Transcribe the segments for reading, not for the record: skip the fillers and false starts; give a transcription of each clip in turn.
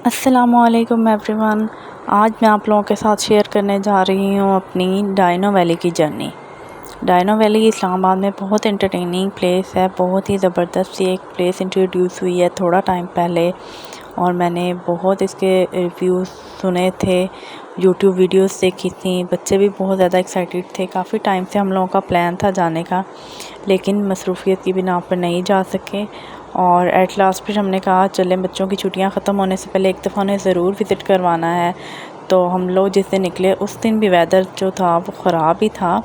अस्सलामुअलैकुम एवरीवन। आज मैं आप लोगों के साथ शेयर करने जा रही हूँ अपनी डायनो वैली की जर्नी। डायनो वैली इस्लामाबाद में बहुत एंटरटेनिंग प्लेस है। बहुत ही ज़बरदस्त सी एक प्लेस इंट्रोड्यूस हुई है थोड़ा टाइम पहले, और मैंने बहुत इसके रिव्यूज़ सुने थे, यूट्यूब वीडियोस देखी थी। बच्चे भी बहुत ज़्यादा एक्साइटेड थे। काफ़ी टाइम से हम लोगों का प्लान था जाने का, लेकिन मसरूफ़ियत की बिना पर नहीं जा सके। और एट लास्ट फिर हमने कहा चलें, बच्चों की छुट्टियां ख़त्म होने से पहले एक दफ़ा उन्हें ज़रूर विज़िट करवाना है। तो हम लोग जिस दिन निकले उस दिन भी वेदर जो था वो ख़राब ही था,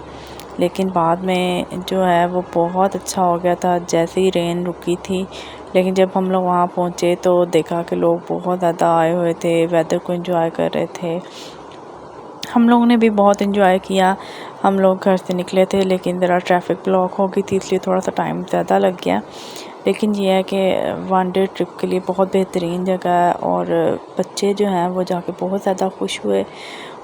लेकिन बाद में जो है वो बहुत अच्छा हो गया था जैसे ही रेन रुकी थी। लेकिन जब हम लोग वहाँ पहुँचे तो देखा कि लोग बहुत ज़्यादा आए हुए थे, वेदर को एंजॉय कर रहे थे। हम लोगों ने भी बहुत इन्जॉय किया। हम लोग घर से निकले थे लेकिन ज़रा ट्रैफिक ब्लॉक हो गई थी, इसलिए थोड़ा सा टाइम ज़्यादा लग गया। लेकिन ये है कि वन डे ट्रिप के लिए बहुत बेहतरीन जगह है, और बच्चे जो हैं वो जाके बहुत ज़्यादा खुश हुए।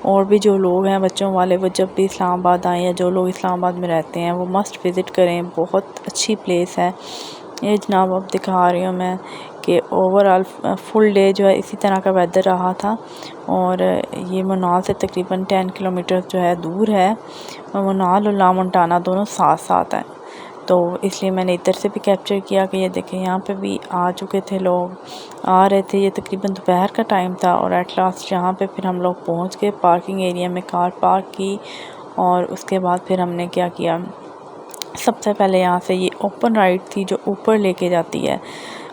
और भी जो लोग हैं बच्चों वाले, वो जब भी इस्लामाबाद आएँ या जो लोग इस्लामाबाद में रहते हैं वो मस्ट विज़िट करें। बहुत अच्छी प्लेस है ये जनाब। अब दिखा रही हूँ मैं कि ओवरऑल फुल डे जो है इसी तरह का वेदर रहा था। और ये मनाल से तकरीबन 10 किलोमीटर जो है दूर है। मनाल और लामोंटाना दोनों साथ साथ हैं, तो इसलिए मैंने इधर से भी कैप्चर किया कि ये देखें यहाँ पे भी आ चुके थे लोग, आ रहे थे। ये तकरीबन दोपहर का टाइम था, और एट लास्ट यहाँ पे फिर हम लोग पहुँच गए। पार्किंग एरिया में कार पार्क की, और उसके बाद फिर हमने क्या किया, सबसे पहले यहाँ से ये ओपन राइड थी जो ऊपर लेके जाती है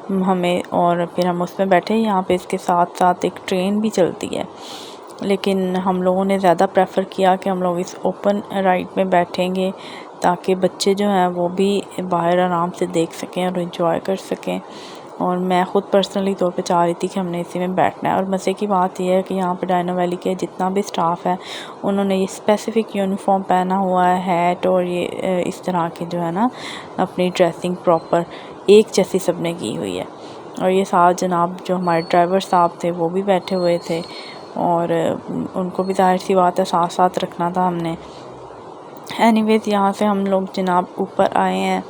हमें, और फिर हम उसमें बैठे। यहाँ पे इसके साथ साथ एक ट्रेन भी चलती है, लेकिन हम लोगों ने ज़्यादा प्रेफर किया कि हम लोग इस ओपन राइड में बैठेंगे ताकि बच्चे जो हैं वो भी बाहर आराम से देख सकें और इन्जॉय कर सकें। और मैं ख़ुद पर्सनली तौर पे चाह रही थी कि हमने इसी में बैठना है। और मज़े की बात यह है कि यहाँ पे डायनो वैली के जितना भी स्टाफ है उन्होंने ये स्पेसिफ़िक यूनिफॉर्म पहना हुआ है, हैट, और ये इस तरह की जो है ना अपनी ड्रेसिंग प्रॉपर एक जैसी सब ने की हुई है। और ये साथ जनाब जो हमारे ड्राइवर साहब थे वो भी बैठे हुए थे, और उनको भी जाहिर सी बात है साथ साथ रखना था हमने। एनीवेज़ यहाँ से हम लोग जनाब ऊपर आए हैं,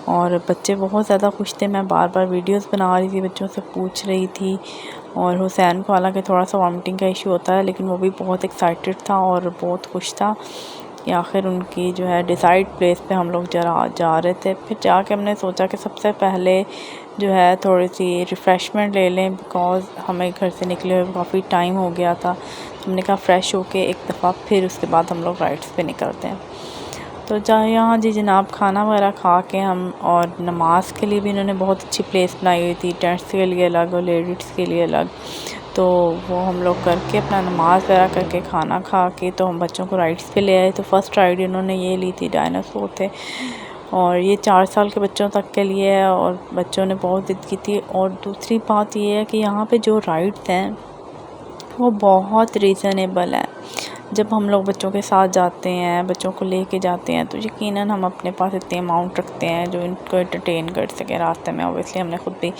और बच्चे बहुत ज़्यादा खुश थे। मैं बार बार वीडियोस बना रही थी, बच्चों से पूछ रही थी। और हुसैन को हालांकि थोड़ा सा वॉमिटिंग का इशू होता है, लेकिन वो भी बहुत एक्साइटेड था और बहुत खुश था कि आखिर उनकी जो है डिसाइड प्लेस पे हम लोग जरा जा रहे थे। फिर जाके हमने सोचा कि सबसे पहले जो है थोड़ी सी रिफ़्रेशमेंट ले लें, बिकॉज़ हमें घर से निकले हुए काफ़ी टाइम हो गया था। हमने कहा फ़्रेश होके एक दफ़ा फिर उसके बाद हम लोग राइड्स पे निकलते हैं। तो चाहे यहाँ जी जनाब खाना वगैरह खा के हम, और नमाज के लिए भी इन्होंने बहुत अच्छी प्लेस बनाई हुई थी, जेंट्स के लिए अलग और लेडीज़ के लिए अलग। तो वो हम लोग करके अपना नमाज वगैरह करके खाना खा के तो हम बच्चों को राइड्स पे ले आए। तो फ़र्स्ट राइड इन्होंने ये ली थी, डायनासोर थे, और ये 4 साल के बच्चों तक के लिए है, और बच्चों ने बहुत ज़िद की थी। और दूसरी बात ये है कि यहाँ पे जो राइड्स हैं वो बहुत रीज़नेबल है। जब हम लोग बच्चों के साथ जाते हैं, बच्चों को लेके जाते हैं, तो यकीनन हम अपने पास इतने अमाउंट रखते हैं जो इनको एंटरटेन कर सकें रास्ते में। ऑब्वियसली हमने ख़ुद भी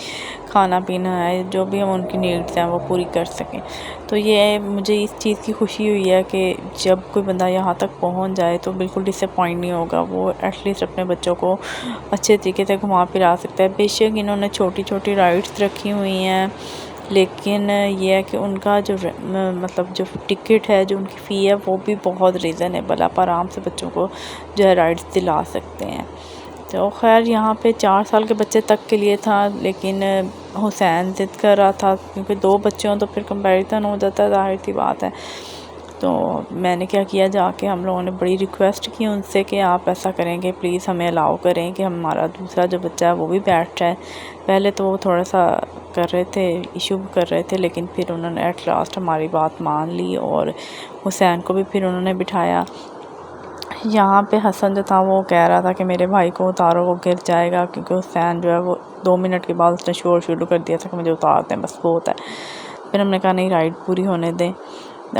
खाना पीना है, जो भी हम उनकी नीड्स हैं वो पूरी कर सकें। तो ये मुझे इस चीज़ की खुशी हुई है कि जब कोई बंदा यहाँ तक पहुँच जाए तो बिल्कुल डिसअपॉइंट नहीं होगा। वो एटलीस्ट अपने बच्चों को अच्छे तरीके से घुमा फिरा सकता है। बेशक इन्होंने छोटी छोटी राइड्स रखी हुई हैं, लेकिन ये है कि उनका जो मतलब जो टिकट है, जो उनकी फ़ी है, वो भी बहुत रीज़नेबल है। आप आराम से बच्चों को जो है राइड्स दिला सकते हैं। तो खैर यहाँ पे 4 साल के बच्चे तक के लिए था, लेकिन हुसैन ज़िद कर रहा था क्योंकि 2 बच्चे हों तो फिर कंपैरिजन हो जाता है, ज़ाहिर सी बात है। तो मैंने क्या किया, जाके हम लोगों ने बड़ी रिक्वेस्ट की उनसे कि आप ऐसा करेंगे, प्लीज़ हमें अलाउ करें कि हमारा दूसरा जो बच्चा है वो भी बैठ जाए। पहले तो वो थोड़ा सा कर रहे थे, इशू कर रहे थे, लेकिन फिर उन्होंने एट लास्ट हमारी बात मान ली, और हुसैन को भी फिर उन्होंने बिठाया। यहाँ पे हसन जो था वो कह रहा था कि मेरे भाई को उतारो, वो गिर जाएगा, क्योंकि हुसैन जो है वो 2 मिनट के बाद उसने शोर शुरू कर दिया था कि मुझे उतारते हैं, बस बहुत है। फिर हमने कहा नहीं, राइड पूरी होने दें।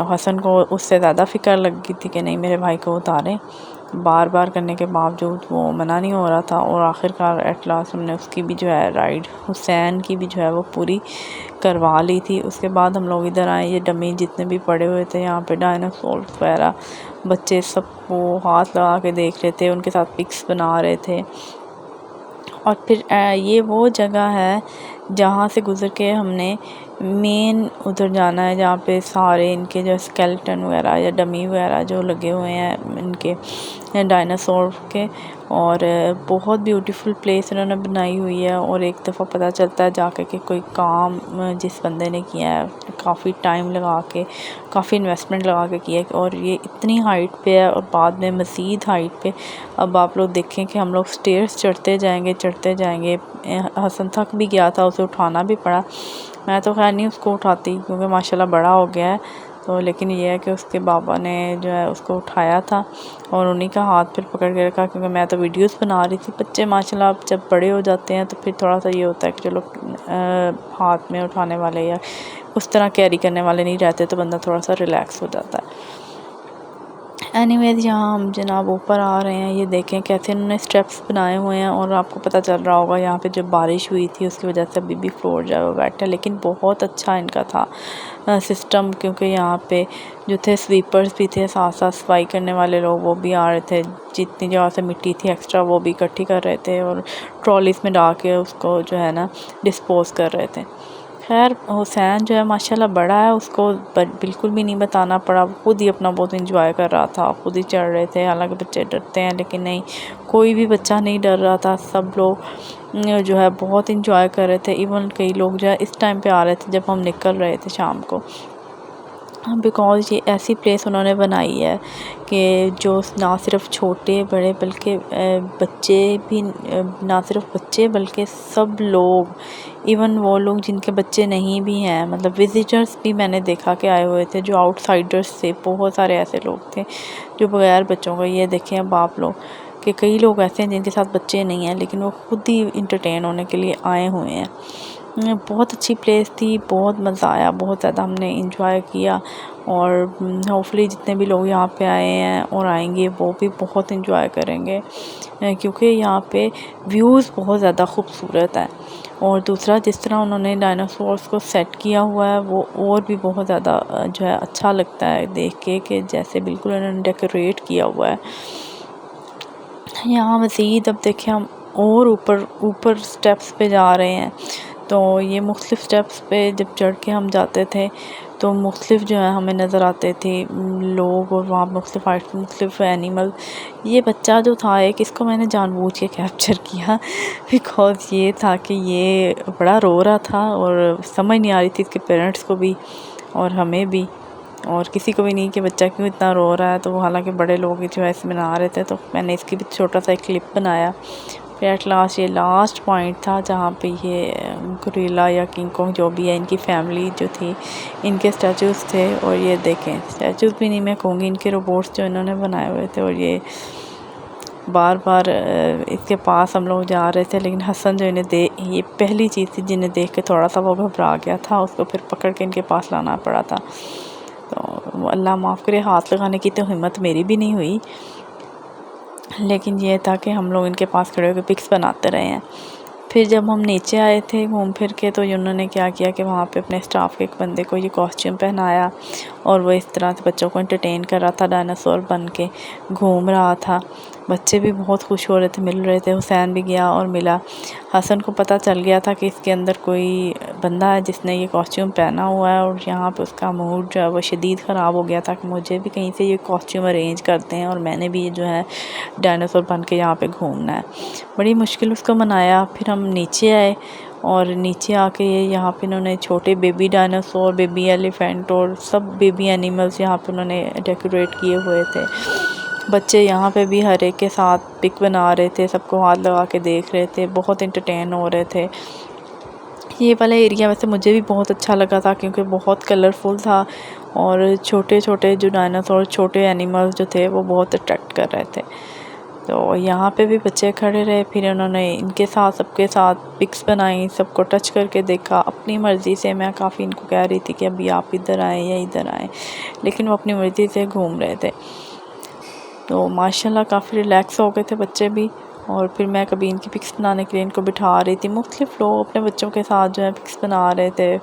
हसन को उससे ज़्यादा फ़िक्र लग गई थी कि नहीं मेरे भाई को उतारें। बार बार करने के बावजूद वो मना नहीं हो रहा था, और आखिरकार एट लास्ट हमने उसकी भी जो है राइड, हुसैन की भी जो है वो पूरी करवा ली थी। उसके बाद हम लोग इधर आए। ये डमी जितने भी पड़े हुए थे यहाँ पे डायनासोर वगैरह, बच्चे सबको हाथ लगा के देख रहे थे, उनके साथ पिक्स बना रहे थे। और फिर ये वो जगह है जहाँ से गुज़र के हमने मेन उधर जाना है जहाँ पे सारे इनके जो स्केलेटन वगैरह या डमी वगैरह जो लगे हुए हैं इनके डायनासोर के। और बहुत ब्यूटीफुल प्लेस इन्होंने बनाई हुई है। और एक दफ़ा पता चलता है जाके कि कोई काम जिस बंदे ने किया है काफ़ी टाइम लगा के, काफ़ी इन्वेस्टमेंट लगा के किया है। और ये इतनी हाइट पे है और बाद में मज़ीद हाइट पे। अब आप लोग देखें कि हम लोग स्टेयर्स चढ़ते जाएंगे। हसन थक भी गया था, उसे उठाना भी पड़ा। मैं तो खैर नहीं उसको उठाती क्योंकि माशाल्लाह बड़ा हो गया है। तो लेकिन ये है कि उसके बाबा ने जो है उसको उठाया था और उन्हीं का हाथ फिर पकड़ के रखा, क्योंकि मैं तो वीडियोस बना रही थी। बच्चे माशाल्लाह अब जब बड़े हो जाते हैं तो फिर थोड़ा सा ये होता है कि चलो हाथ में उठाने वाले या उस तरह कैरी करने वाले नहीं रहते, तो बंदा थोड़ा सा रिलैक्स हो जाता है। एनीवेज यहाँ हम जनाब ऊपर आ रहे हैं। ये देखें कैसे इन्होंने स्टेप्स बनाए हुए हैं। और आपको पता चल रहा होगा यहाँ पे जब बारिश हुई थी उसकी वजह से अभी भी फ्लोर जो है वो वेट है, लेकिन बहुत अच्छा इनका था सिस्टम, क्योंकि यहाँ पे जो थे स्वीपर्स भी थे, साथ साथ सफाई करने वाले लोग वो भी आ रहे थे। जितनी जगह से मिट्टी थी एक्स्ट्रा वो भी इकट्ठी कर रहे थे और ट्रॉलीज में डाल के उसको जो है ना डिस्पोज कर रहे थे। खैर हुसैन जो है माशाल्लाह बड़ा है, उसको बिल्कुल भी नहीं बताना पड़ा, खुद ही अपना बहुत इंजॉय कर रहा था, खुद ही चढ़ रहे थे। हालांकि बच्चे डरते हैं लेकिन नहीं, कोई भी बच्चा नहीं डर रहा था। सब लोग जो है बहुत इंजॉय कर रहे थे। इवन कई लोग जो है इस टाइम पे आ रहे थे जब हम निकल रहे थे शाम को, बिकॉज़ ये ऐसी प्लेस उन्होंने बनाई है कि जो ना सिर्फ छोटे बड़े बल्कि बच्चे भी, ना सिर्फ बच्चे बल्कि सब लोग, इवन वो लोग जिनके बच्चे नहीं भी हैं, मतलब विजिटर्स भी मैंने देखा कि आए हुए थे जो आउटसाइडर्स थे। बहुत सारे ऐसे लोग थे जो बगैर बच्चों को, ये देखें अब आप लोग कि कई लोग ऐसे हैं जिनके साथ बच्चे नहीं हैं लेकिन वो खुद ही इंटरटेन होने के लिए आए हुए हैं। बहुत अच्छी प्लेस थी, बहुत मज़ा आया, बहुत ज़्यादा हमने इंजॉय किया। और होपफुली जितने भी लोग यहाँ पे आए हैं और आएंगे वो भी बहुत इंजॉय करेंगे, क्योंकि यहाँ पे व्यूज़ बहुत ज़्यादा खूबसूरत है। और दूसरा जिस तरह उन्होंने डायनासोर्स को सेट किया हुआ है वो और भी बहुत ज़्यादा जो है अच्छा लगता है देख के, कि जैसे बिल्कुल उन्होंने डेकोरेट किया हुआ है। यहाँ मज़ीद अब देखिए हम और ऊपर स्टेप्स पे जा रहे हैं। तो ये मुख्तलिफ़ स्टेप्स पे जब चढ़ के हम जाते थे तो मुख्तलिफ़ जो है हमें नज़र आते थे लोग, और वहाँ मुख्तलिफ़ हाइट मुख्तलिफ़ एनिमल। ये बच्चा जो था एक, इसको मैंने जानबूझ के कैप्चर किया बिकॉज़ ये था कि ये बड़ा रो रहा था और समझ नहीं आ रही थी इसके पेरेंट्स को भी और हमें भी और किसी को भी नहीं कि बच्चा क्यों इतना रो रहा है। तो हालांकि बड़े लोग जो है इसमें बना रहे थे, तो मैंने इसकी भी छोटा सा एक क्लिप बनाया। फिर एट लास्ट ये लास्ट पॉइंट था जहाँ पे ये गोरिल्ला या किंग कॉन्ग जो भी है, इनकी फैमिली जो थी, इनके स्टैचूज़ थे। और ये देखें, स्टैचूज़ भी नहीं मैं कहूँगी, इनके रोबोट्स जो इन्होंने बनाए हुए थे। और ये बार बार इसके पास हम लोग जा रहे थे, लेकिन हसन जो ये पहली चीज़ थी जिन्हें देख के थोड़ा सा वो घबरा गया था, उसको फिर पकड़ के इनके पास लाना पड़ा था। तो अल्लाह माफ़ करे, हाथ लगाने की तो हिम्मत मेरी भी नहीं हुई, लेकिन ये था कि हम लोग इनके पास खड़े होकर पिक्स बनाते रहे हैं। फिर जब हम नीचे आए थे घूम फिर के, तो उन्होंने क्या किया कि वहाँ पे अपने स्टाफ के एक बंदे को ये कॉस्ट्यूम पहनाया और वो इस तरह से बच्चों को एंटरटेन कर रहा था, डायनासोर बन के घूम रहा था। बच्चे भी बहुत खुश हो रहे थे, मिल रहे थे। हुसैन भी गया और मिला। हसन को पता चल गया था कि इसके अंदर कोई बंदा है जिसने ये कॉस्ट्यूम पहना हुआ है, और यहाँ पे उसका मूड जो है वो शदीद ख़राब हो गया था कि मुझे भी कहीं से ये कॉस्ट्यूम अरेंज करते हैं और मैंने भी ये जो है डायनासोर बन के यहाँ पे घूमना है। बड़ी मुश्किल उसको मनाया। फिर हम नीचे आए और नीचे आके यहाँ पे इन्होंने छोटे बेबी डायनासोर, बेबी एलिफेंट और सब बेबी एनिमल्स यहाँ पे उन्होंने डेकोरेट किए हुए थे। बच्चे यहाँ पे भी हर एक के साथ पिक बना रहे थे, सबको हाथ लगा के देख रहे थे, बहुत इंटरटेन हो रहे थे। ये वाला एरिया वैसे मुझे भी बहुत अच्छा लगा था क्योंकि बहुत कलरफुल था और छोटे छोटे जो डायनासोर, छोटे एनिमल्स जो थे वो बहुत अट्रैक्ट कर रहे थे। तो यहाँ पे भी बच्चे खड़े रहे, फिर उन्होंने इनके साथ सबके साथ पिक्स बनाई, सबको टच करके देखा अपनी मर्ज़ी से। मैं काफ़ी इनको कह रही थी कि अभी आप इधर आएँ या इधर आएँ, लेकिन वो अपनी मर्ज़ी से घूम रहे थे। तो माशाल्लाह काफ़ी रिलैक्स हो गए थे बच्चे भी। और फिर मैं कभी इनकी पिक्स बनाने के लिए इनको बिठा रही थी, मुख्तलिफ़ लोग अपने बच्चों के साथ जो है पिक्स बना रहे थे।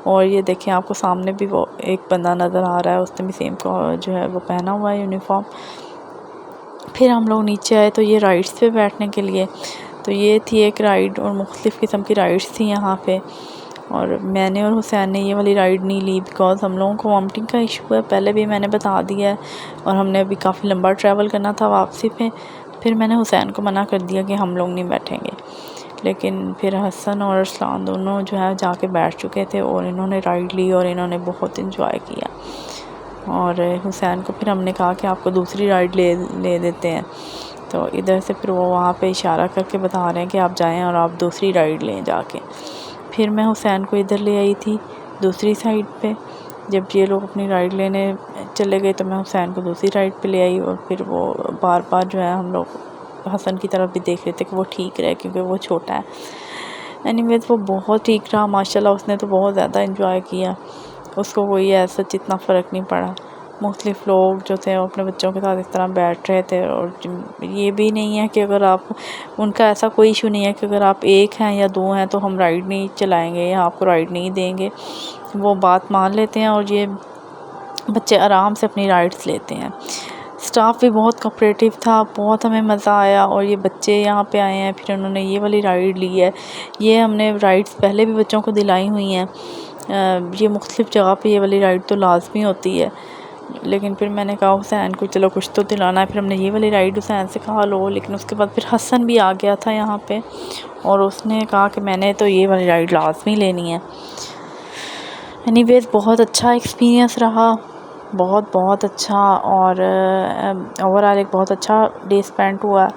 और ये देखें, आपको सामने भी वो एक बंदा नज़र आ रहा है, उसने भी सेम को जो है वो पहना हुआ है यूनिफॉर्म। फिर हम लोग नीचे आए तो ये राइड्स पे बैठने के लिए, तो ये थी एक राइड और मुख्तलिफ़ किस्म की राइड्स थी यहाँ पे। और मैंने और हुसैन ने ये वाली राइड नहीं ली बिकॉज़ हम लोगों को वॉमिटिंग का इशू है, पहले भी मैंने बता दिया है, और हमने अभी काफ़ी लंबा ट्रैवल करना था वापसी पे। फिर मैंने हुसैन को मना कर दिया कि हम लोग नहीं बैठेंगे, लेकिन फिर हसन और अरसलान दोनों जो है जाके बैठ चुके थे और इन्होंने राइड ली और इन्होंने बहुत इन्जॉय किया। और हुसैन को फिर हमने कहा कि आपको दूसरी राइड ले देते हैं, तो इधर से फिर वो वहाँ पे इशारा करके बता रहे हैं कि आप जाएं और आप दूसरी राइड लें जाके। फिर मैं हुसैन को इधर ले आई थी दूसरी साइड पे। जब ये लोग अपनी राइड लेने चले गए तो मैं हुसैन को दूसरी राइड पे ले आई, और फिर वो बार बार जो है हम लोग हसन की तरफ भी देख रहे थे कि वो ठीक रहे, क्योंकि वो छोटा है। एनीवेज वो बहुत ठीक रहा माशाल्लाह, उसने तो बहुत ज़्यादा इंजॉय किया, उसको कोई ऐसा इतना फ़र्क नहीं पड़ा। मुख्तलिफ़ लोग जो थे वो अपने बच्चों के साथ इस तरह बैठ रहे थे, और ये भी नहीं है कि अगर आप, उनका ऐसा कोई इशू नहीं है कि अगर आप एक हैं या दो हैं तो हम राइड नहीं चलाएंगे या आपको राइड नहीं देंगे। वो बात मान लेते हैं और ये बच्चे आराम से अपनी राइड्स लेते हैं। स्टाफ भी बहुत कोऑपरेटिव था, बहुत हमें मज़ा आया। और ये बच्चे यहाँ पे आए हैं, फिर उन्होंने ये वाली राइड ली है। ये हमने राइड्स पहले भी बच्चों को दिलाई हुई हैं, ये मुख्तलिफ़ जगह पे ये वाली राइड तो लाजमी होती है, लेकिन फिर मैंने कहा हुसैन को चलो कुछ तो दिलाना है। फिर हमने ये वाली राइड हुसैन से कहा लो, लेकिन उसके बाद फिर हसन भी आ गया था यहाँ पे, और उसने कहा कि मैंने तो ये वाली राइड लाजमी लेनी है। एनीवेज बहुत अच्छा एक्सपीरियंस रहा, बहुत अच्छा, और ओवरऑल एक बहुत अच्छा डे स्पेंड हुआ।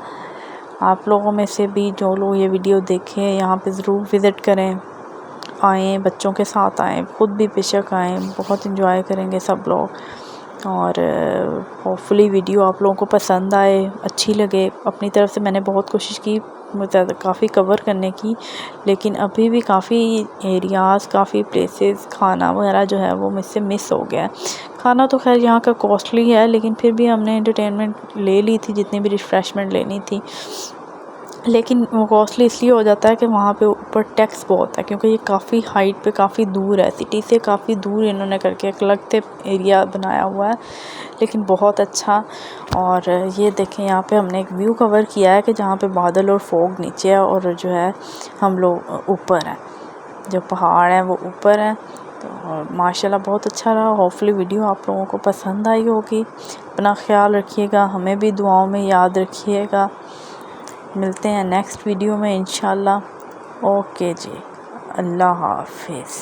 आप लोगों में से भी जो लोग ये वीडियो देखें यहाँ पे ज़रूर विज़िट करें, आएँ, बच्चों के साथ आएँ, ख़ुद भी बेशक आएँ, बहुत इंजॉय करेंगे सब लोग। और होपफुली वीडियो आप लोगों को पसंद आए, अच्छी लगे। अपनी तरफ से मैंने बहुत कोशिश की काफ़ी कवर करने की, लेकिन अभी भी काफ़ी एरियाज़, काफ़ी प्लेसेस, खाना वगैरह जो है वो मुझसे मिस हो गया है। खाना तो खैर यहाँ का कॉस्टली है, लेकिन फिर भी हमने एंटरटेनमेंट ले ली थी, जितनी भी रिफ़्रेशमेंट लेनी थी। लेकिन वो कॉस्टली इसलिए हो जाता है कि वहाँ पे ऊपर टैक्स बहुत है, क्योंकि ये काफ़ी हाइट पे काफ़ी दूर है, सिटी से काफ़ी दूर इन्होंने करके एक अलग से एरिया बनाया हुआ है, लेकिन बहुत अच्छा। और ये देखें यहाँ पे हमने एक व्यू कवर किया है कि जहाँ पे बादल और फॉग नीचे है और जो है हम लोग ऊपर हैं, जो पहाड़ हैं वो ऊपर हैं। तो माशाल्लाह बहुत अच्छा रहा। होपफुली वीडियो आप लोगों को पसंद आई होगी। अपना ख्याल रखिएगा, हमें भी दुआओं में याद रखिएगा। मिलते हैं नेक्स्ट वीडियो में इंशाल्लाह। ओके जी, अल्लाह हाफिज़।